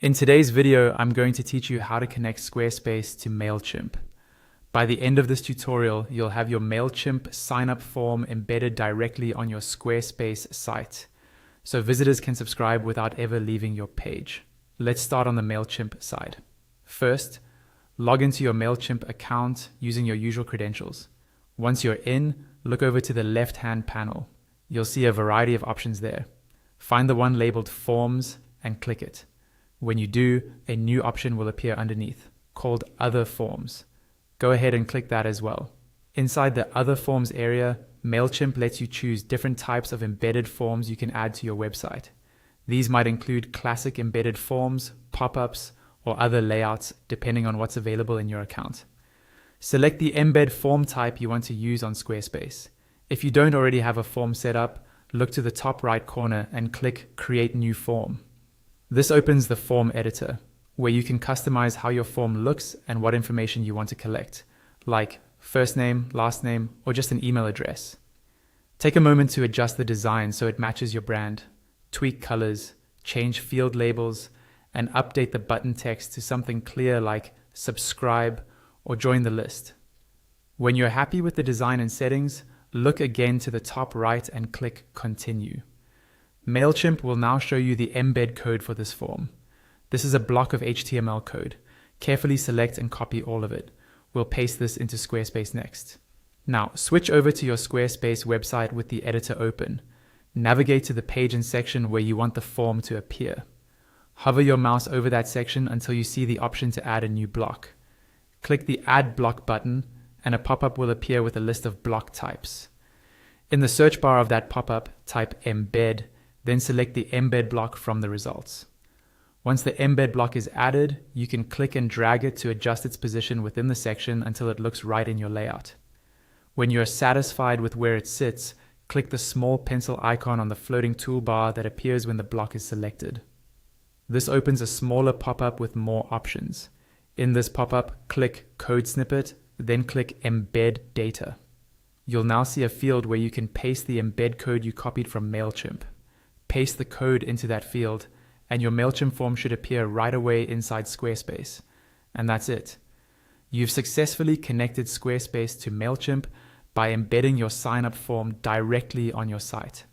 In today's video, I'm going to teach you how to connect Squarespace to Mailchimp. By the end of this tutorial, you'll have your Mailchimp sign-up form embedded directly on your Squarespace site, so visitors can subscribe without ever leaving your page. Let's start on the Mailchimp side. First, log into your Mailchimp account using your usual credentials. Once you're in, look over to the left-hand panel. You'll see a variety of options there. Find the one labeled Forms and click it. When you do, a new option will appear underneath, called Other Forms. Go ahead and click that as well. Inside the Other Forms area, Mailchimp lets you choose different types of embedded forms you can add to your website. These might include classic embedded forms, pop-ups, or other layouts depending on what's available in your account. Select the embed form type you want to use on Squarespace. If you don't already have a form set up, look to the top right corner and click Create New Form. This opens the form editor, where you can customize how your form looks and what information you want to collect, like first name, last name, or just an email address. Take a moment to adjust the design so it matches your brand, tweak colors, change field labels, and update the button text to something clear like subscribe or join the list. When you're happy with the design and settings, look again to the top right and click Continue. Mailchimp will now show you the embed code for this form. This is a block of HTML code. Carefully select and copy all of it. We'll paste this into Squarespace next. Now, switch over to your Squarespace website with the editor open. Navigate to the page and section where you want the form to appear. Hover your mouse over that section until you see the option to add a new block. Click the Add Block button, and a pop-up will appear with a list of block types. In the search bar of that pop-up, type Embed, then select the embed block from the results. Once the embed block is added, you can click and drag it to adjust its position within the section until it looks right in your layout. When you're satisfied with where it sits, click the small pencil icon on the floating toolbar that appears when the block is selected. This opens a smaller pop-up with more options. In this pop-up, click Code Snippet, then click Embed Data. You'll now see a field where you can paste the embed code you copied from Mailchimp. Paste the code into that field, and your Mailchimp form should appear right away inside Squarespace. And that's it. You've successfully connected Squarespace to Mailchimp by embedding your sign-up form directly on your site.